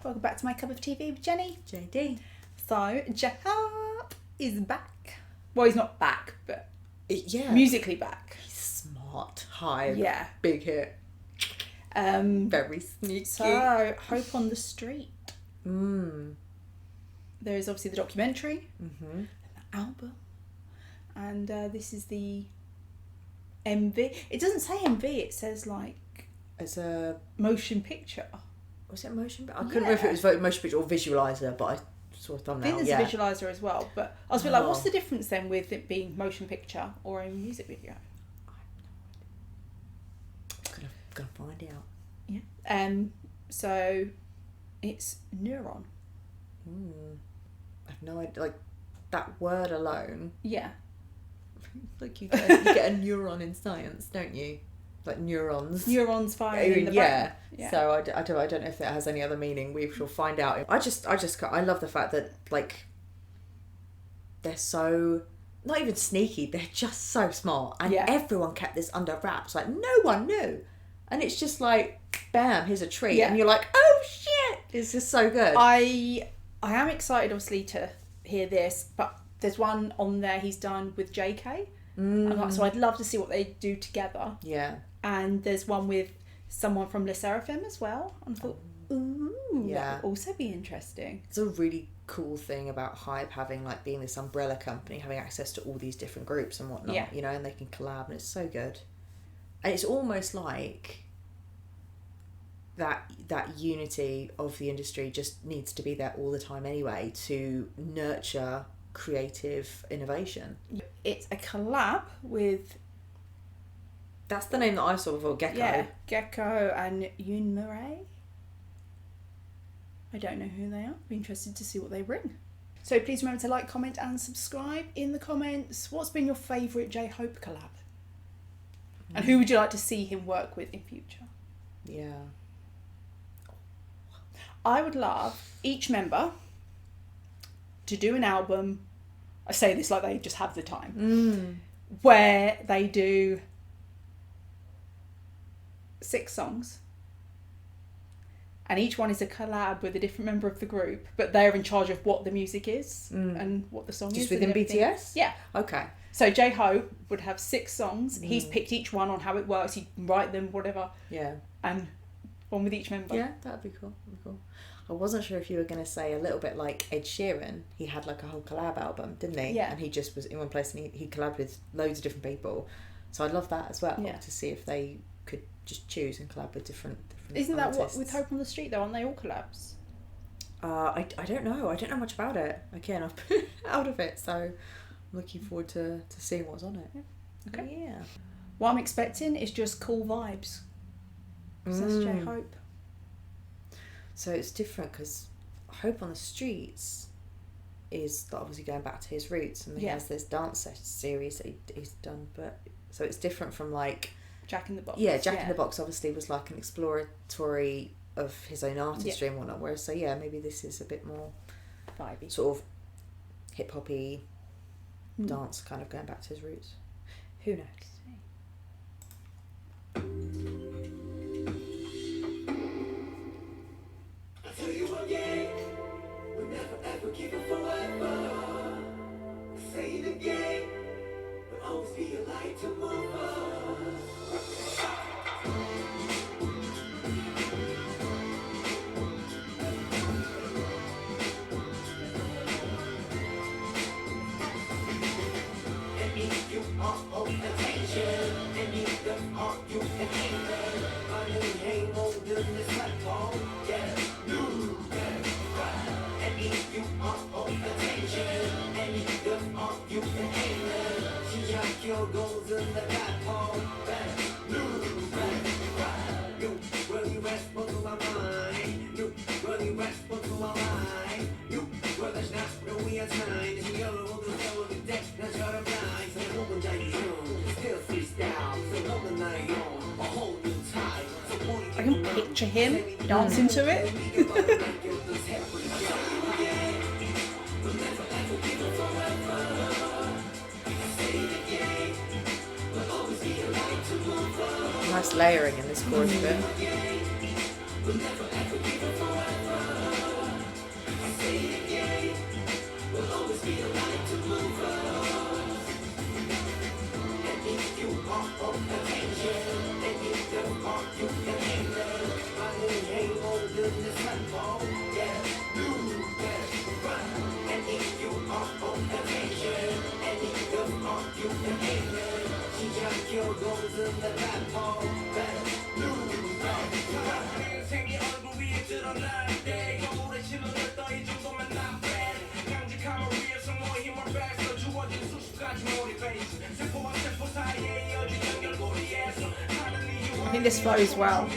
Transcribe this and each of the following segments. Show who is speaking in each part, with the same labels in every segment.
Speaker 1: Welcome back to My Cup of TV with Jenny.
Speaker 2: JD.
Speaker 1: So, Jacob is back. Well, he's not back, but
Speaker 2: Yeah.
Speaker 1: musically back.
Speaker 2: He's smart. High.
Speaker 1: Yeah.
Speaker 2: Big hit. Very sneaky.
Speaker 1: So, Hope on the Street.
Speaker 2: Mm.
Speaker 1: There is obviously the documentary,
Speaker 2: Mm-hmm.
Speaker 1: and the album, and this is the MV. It doesn't say MV, it says like
Speaker 2: As a...
Speaker 1: motion picture.
Speaker 2: Was it motion? I couldn't remember if it was motion picture or visualizer, but I saw a
Speaker 1: I
Speaker 2: thumbnail.
Speaker 1: think there's a visualizer as well, but I was a bit like, what's
Speaker 2: Oh.
Speaker 1: the difference then with it being motion picture or a music video?
Speaker 2: Gonna find out.
Speaker 1: Yeah. So it's Neuron.
Speaker 2: I have no idea. Like, that word alone.
Speaker 1: Yeah.
Speaker 2: Like, you get a neuron in science, don't you? Like neurons.
Speaker 1: Neurons firing in the brain.
Speaker 2: Yeah. So I don't know if it has any other meaning. We shall find out. I love the fact that, like, they're so, not even sneaky, they're just so smart. And everyone kept this under wraps. Like, no one knew. And it's just like, bam, here's a treat.
Speaker 1: Yeah.
Speaker 2: And you're like, oh shit. It's just so good.
Speaker 1: I am excited, obviously, to hear this, but there's one on there he's done with JK. So I'd love to see what they do together.
Speaker 2: Yeah.
Speaker 1: And there's one with someone from Le Seraphim as well. And I thought, ooh, that would also be interesting.
Speaker 2: It's a really cool thing about Hype having, like, being this umbrella company, having access to all these different groups and whatnot, you know, and they can collab, and it's so good. And it's almost like that unity of the industry just needs to be there all the time anyway to nurture creative innovation.
Speaker 1: It's a collab with...
Speaker 2: That's the name that I saw before, Gaeko.
Speaker 1: Yeah, Gaeko and Yoonmirae. I don't know who they are. Be interested to see what they bring. So please remember to like, comment and subscribe. In the comments, what's been your favourite J-Hope collab? And who would you like to see him work with in future?
Speaker 2: Yeah.
Speaker 1: I would love each member to do an album. I say this like they just have the time. Where they do 6 songs. And each one is a collab with a different member of the group, but they're in charge of what the music is and what the song is.
Speaker 2: Just within BTS?
Speaker 1: Yeah.
Speaker 2: Okay.
Speaker 1: So J-Hope would have 6 songs. He's picked each one on how it works. He'd write them, whatever.
Speaker 2: Yeah.
Speaker 1: And one with each member.
Speaker 2: Yeah, that'd be cool. I wasn't sure if you were going to say a little bit like Ed Sheeran. He had like a whole collab album, didn't he? Yeah. And he just was in one place and he collabed with loads of different people. So I'd love that as well, to see if they could just choose and collab with different
Speaker 1: Isn't
Speaker 2: artists.
Speaker 1: that what with Hope on the Street though? Aren't they all collabs?
Speaker 2: I don't know. I don't know much about it. Again, I've been out of it, so I'm looking forward to seeing what's on it.
Speaker 1: Yeah. Okay.
Speaker 2: Yeah.
Speaker 1: What I'm expecting is just cool vibes. So that's J-Hope.
Speaker 2: So it's different because Hope on the Streets is obviously going back to his roots, and he has this dance series that he's done, but so it's different from like
Speaker 1: Jack in the Box.
Speaker 2: Yeah, Jack in the Box obviously was like an exploratory of his own artistry and whatnot, whereas maybe this is a bit more
Speaker 1: vibey, sort
Speaker 2: of hip hoppy dance, kind of going back to his roots. Who knows?
Speaker 3: Tell you again, we'll never ever give up forever. Say it again, we'll always be a light to move on. And if you are of attention, and if them are you can handle, I know you ain't more than this platform, yeah. And if you are of attention, and if them are you can handle, she your goals in the platform, you really respond to my mind, you really respond to my mind, you well that's not no we are time, she yellow on the tail of the deck, that's what I'm blind, so the woman that you still freestyle, so the woman that you a whole new time, so
Speaker 1: I can picture him dancing to it.
Speaker 2: Nice layering in this chorus bit.
Speaker 1: I think this flows well.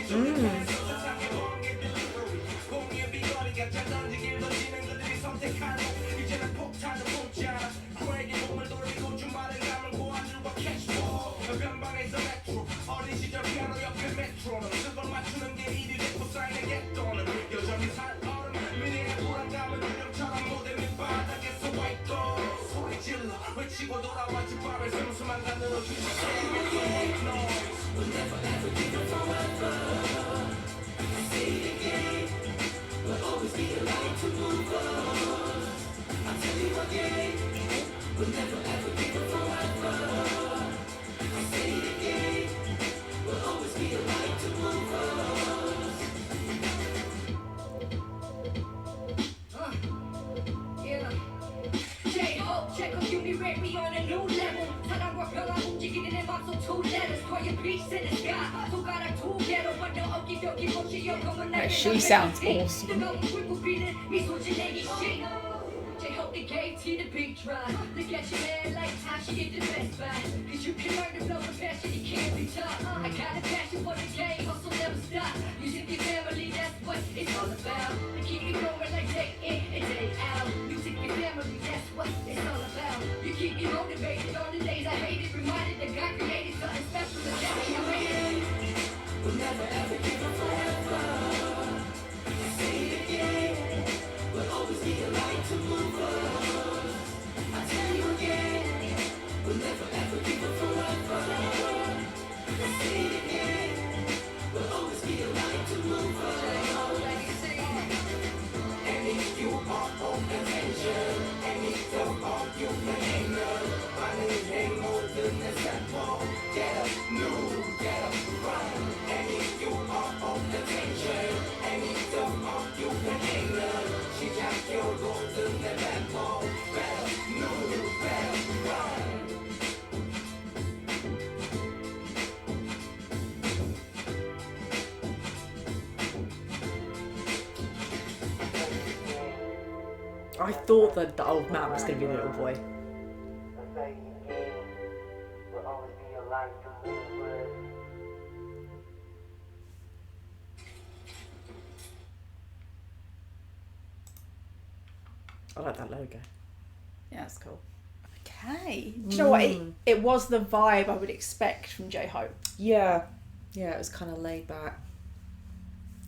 Speaker 3: Check on Yoonmirae, we on a new level. 사랑과 평화 움직이는 내 맘속 two letters. Call your peace in the sky. 손가락 두 개로 완전 어기저기 못쉬어 검은 날.
Speaker 1: She sounds awesome.
Speaker 3: 뜨거운 불빛은 미소지 내기 씩. They hope they gave to the big drive. Look at your man like how she get the best buy. Cause you can learn to blow the passion, you can't be taught. I got a passion for the game, hustle never stop. Music your family, that's what it's all about. They keep me going like day in and day out. Music your family, that's what it's all about. You keep me motivated on the days I hate it. Reminded that God created something special to get me away. We'll never ever give up forever. Say it again. We'll always be a light to move us. I tell you again, we'll never ever give up forever. Say it again, we'll always be a light to move us. And if you are on attention, and if you are you can hang up, hang 모든 내 세포. Get up, new, get up, run. And if you are on attention, and if you are you can hang up. 시작교로든 내 멤버 Better, new, better, run.
Speaker 2: I thought that the old man was going to be the little boy. I like that logo.
Speaker 1: Yeah, that's cool. Okay. Do you know what? It was the vibe I would expect from J-Hope.
Speaker 2: Yeah. Yeah, it was kind of laid back.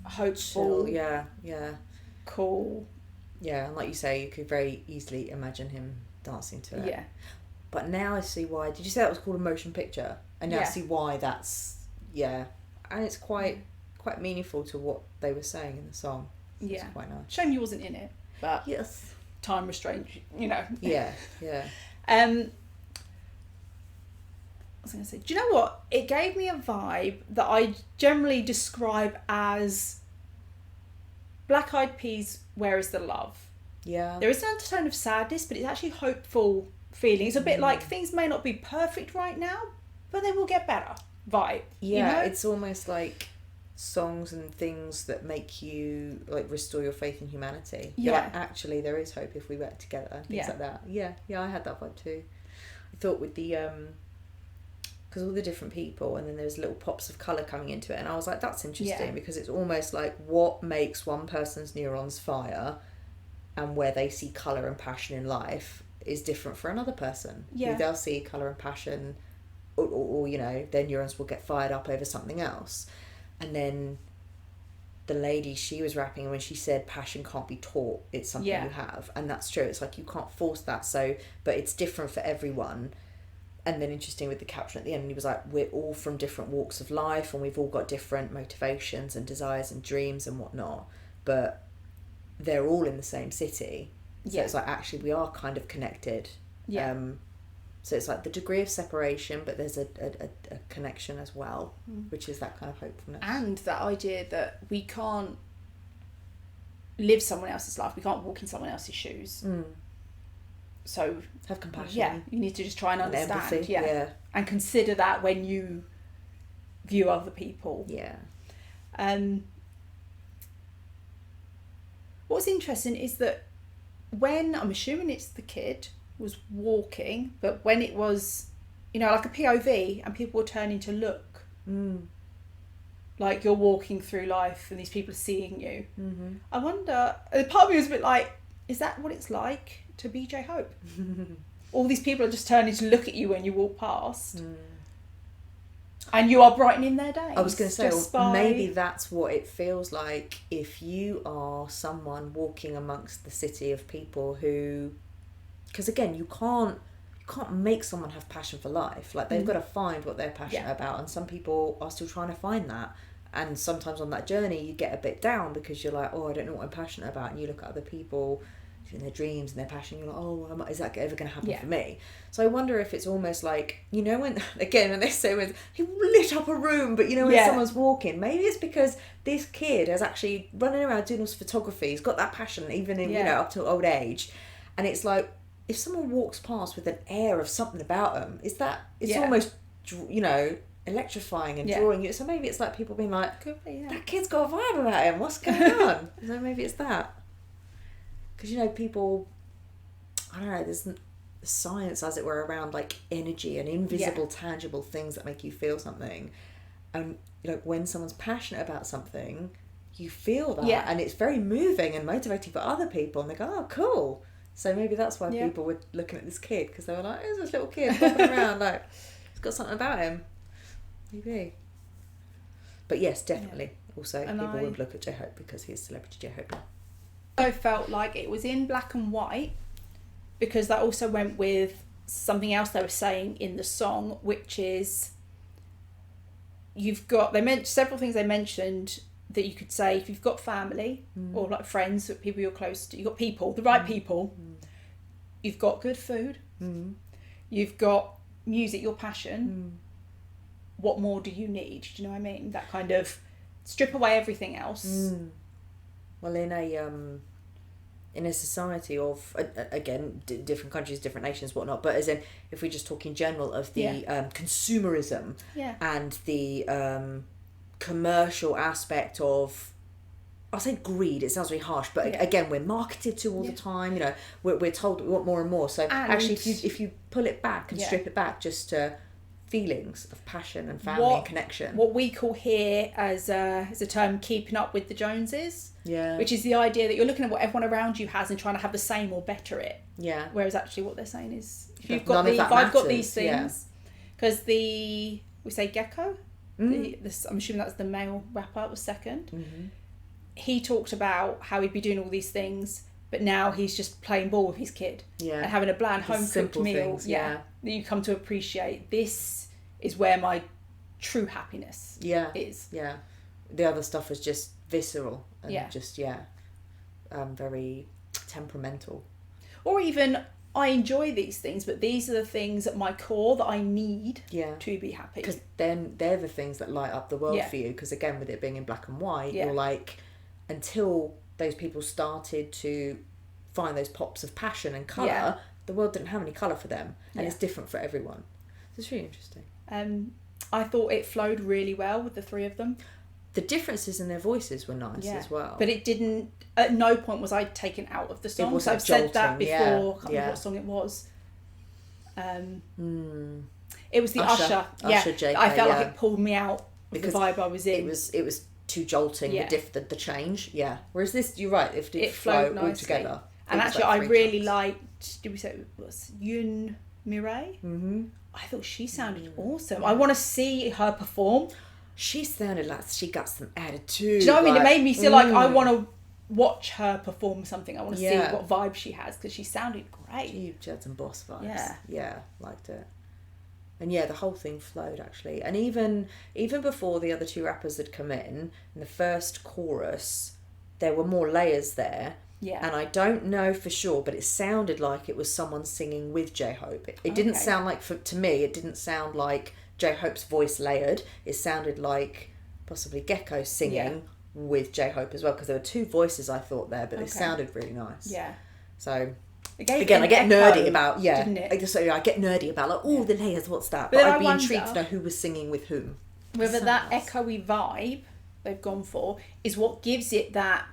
Speaker 1: Hopeful.
Speaker 2: Chill. Yeah.
Speaker 1: Cool.
Speaker 2: Yeah, and like you say, you could very easily imagine him dancing to it.
Speaker 1: Yeah.
Speaker 2: But now I see why. Did you say that was called a motion picture? And now I see why that's... Yeah. And it's quite meaningful to what they were saying in the song. So
Speaker 1: Yeah.
Speaker 2: It's quite nice.
Speaker 1: Shame you wasn't in it, but
Speaker 2: Yes.
Speaker 1: time restraint, you know.
Speaker 2: Yeah.
Speaker 1: I was going to say, do you know what? It gave me a vibe that I generally describe as Black Eyed Peas, Where Is the Love?
Speaker 2: Yeah.
Speaker 1: There is an undertone of sadness, but it's actually hopeful feeling. It's a bit like things may not be perfect right now, but they will get better vibe.
Speaker 2: Yeah,
Speaker 1: you know?
Speaker 2: it's almost like songs and things that make you like restore your faith in humanity. You're like, actually there is hope if we work together and things like that. Yeah, I had that vibe too. I thought with the because all the different people and then there's little pops of colour coming into it, and I was like, that's interesting because it's almost like what makes one person's neurons fire and where they see colour and passion in life is different for another person.
Speaker 1: Yeah.
Speaker 2: They'll see colour and passion or you know, their neurons will get fired up over something else. And then the lady, she was rapping, and when she said passion can't be taught, it's something you have. And that's true. It's like you can't force that. So, but it's different for everyone. And then interesting with the caption at the end, he was like, we're all from different walks of life and we've all got different motivations and desires and dreams and whatnot. But they're all in the same city. So it's like, actually, we are kind of connected.
Speaker 1: Yeah.
Speaker 2: So it's like the degree of separation, but there's a connection as well, which is that kind of hopefulness.
Speaker 1: And that idea that we can't live someone else's life. We can't walk in someone else's shoes. So
Speaker 2: have compassion.
Speaker 1: Yeah, you need to just try and understand.
Speaker 2: Empathy. Yeah.
Speaker 1: And consider that when you view other people.
Speaker 2: Yeah.
Speaker 1: What's interesting is that when, I'm assuming it's the kid, was walking, but when it was, like a POV and people were turning to look, like you're walking through life and these people are seeing you. Mm-hmm. I wonder, part of me was a bit like, is that what it's like to be J-Hope? All these people are just turning to look at you when you walk past. And you are brightening their days.
Speaker 2: I was going to say, maybe that's what it feels like if you are someone walking amongst the city of people who... Because again, you can't make someone have passion for life. Like, they've got to find what they're passionate about. And some people are still trying to find that. And sometimes on that journey, you get a bit down because you're like, oh, I don't know what I'm passionate about. And you look at other people in their dreams and their passion, you're like, oh, is that ever going to happen for me? So I wonder if it's almost like, when they say when he lit up a room, but when someone's walking, maybe it's because this kid is actually running around doing all this photography, he's got that passion even in up to old age, and it's like, if someone walks past with an air of something about them, it's almost electrifying and drawing you. So maybe it's like people being like, that kid's got a vibe about him, what's going on? So maybe it's that. Because, people, I don't know, there's science, as it were, around, like, energy and invisible, tangible things that make you feel something. And, when someone's passionate about something, you feel that. Yeah. And it's very moving and motivating for other people. And they go, oh, cool. So maybe that's why people were looking at this kid. Because they were like, there's this little kid walking around, like, he's got something about him. Maybe. But, yes, definitely. Also, and people would look at J-Hope because he's celebrity J-Hope now.
Speaker 1: I felt like it was in black and white because that also went with something else they were saying in the song, which is several things they mentioned that you could say if you've got family or like friends, people you're close to, you've got people, the right people, you've got good food, you've got music, your passion, what more do you need? Do you know what I mean? That kind of strip away everything else.
Speaker 2: Well, in a society of, again, different countries, different nations, whatnot, but as in, if we just talk in general of the consumerism and the commercial aspect of, I'll say greed, it sounds really harsh, but again, we're marketed to all the time, we're told that we want more and more. So actually, if you pull it back and strip it back just to feelings of passion and family and connection.
Speaker 1: What we call here as a term, keeping up with the Joneses.
Speaker 2: Yeah.
Speaker 1: Which is the idea that you're looking at what everyone around you has and trying to have the same or better it.
Speaker 2: Yeah.
Speaker 1: Whereas actually what they're saying is, if I've got these things, because we say Gaeko, I'm assuming that's the male rapper, was second. Mm-hmm. He talked about how he'd be doing all these things, but now he's just playing ball with his kid and having a bland home-cooked meal. That you come to appreciate. This is where my true happiness is.
Speaker 2: Yeah. The other stuff is just visceral and just, very temperamental.
Speaker 1: Or even, I enjoy these things, but these are the things at my core that I need to be happy.
Speaker 2: Because then they're the things that light up the world for you. Because again, with it being in black and white, you're like, until those people started to find those pops of passion and colour, the world didn't have any colour for them. And it's different for everyone. So it's really interesting.
Speaker 1: I thought it flowed really well with the three of them.
Speaker 2: The differences in their voices were nice as well.
Speaker 1: But it didn't, at no point was I taken out of the song. So I've said that before, I can't remember what song it was. It was the Usher.
Speaker 2: Usher JK,
Speaker 1: I felt like it pulled me out of the vibe I was in.
Speaker 2: It was too jolting, the change. Yeah. Whereas this, you're right, if it flowed all together.
Speaker 1: And actually I really liked, did we say it was Yoonmirae? Mm-hmm. I thought she sounded awesome. I want to see her perform.
Speaker 2: She sounded like she got some attitude.
Speaker 1: Do you know what I mean? It made me feel like I want to watch her perform something. I want to see what vibe she has because she sounded great.
Speaker 2: She had some boss vibes. Yeah, liked it. And the whole thing flowed actually. And even before the other two rappers had come in the first chorus, there were more layers there.
Speaker 1: Yeah.
Speaker 2: And I don't know for sure, but it sounded like it was someone singing with J-Hope. It didn't sound like, to me, it didn't sound like J-Hope's voice layered. It sounded like possibly Gaeko singing with J-Hope as well, because there were two voices I thought there, but it sounded really nice.
Speaker 1: Yeah.
Speaker 2: So again, I get nerdy about I get nerdy about like the layers. What's that? But I'd be intrigued to know who was singing with whom.
Speaker 1: Whether that
Speaker 2: Sadness.
Speaker 1: echoey vibe they've gone for is what gives it that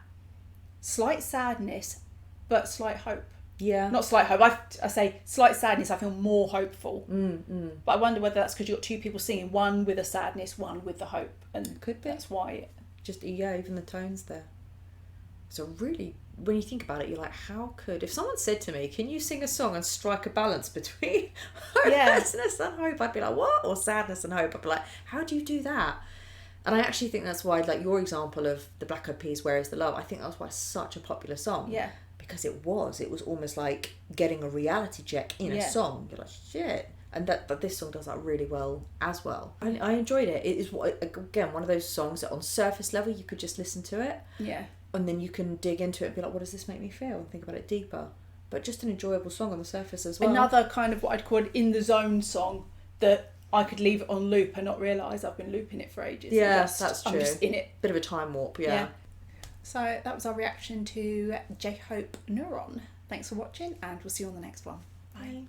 Speaker 1: slight sadness, but slight hope.
Speaker 2: Yeah.
Speaker 1: Not slight hope. I say slight sadness. I feel more hopeful. But I wonder whether that's because you've got two people singing, one with a sadness, one with the hope, and
Speaker 2: Could be.
Speaker 1: that's why.
Speaker 2: Just even the tones there. So really, when you think about it, you're like, how could, if someone said to me, can you sing a song and strike a balance between hopelessness and hope, I'd be like, what? Or sadness and hope. I'd be like, how do you do that? And I actually think that's why, like your example of the Black Eyed Peas, Where Is the Love, I think that's why it's such a popular song.
Speaker 1: Yeah.
Speaker 2: Because it was almost like getting a reality check in a song. You're like, shit. And that this song does that really well as well. I enjoyed it. It is, again, one of those songs that on surface level you could just listen to it.
Speaker 1: Yeah.
Speaker 2: And then you can dig into it and be like, what does this make me feel? And think about it deeper. But just an enjoyable song on the surface as well.
Speaker 1: Another kind of what I'd call an in the zone song that I could leave it on loop and not realise I've been looping it for ages.
Speaker 2: Yeah, that's true.
Speaker 1: I'm just in it.
Speaker 2: Bit of a time warp, yeah.
Speaker 1: So that was our reaction to J-Hope Neuron. Thanks for watching, and we'll see you on the next one. Bye.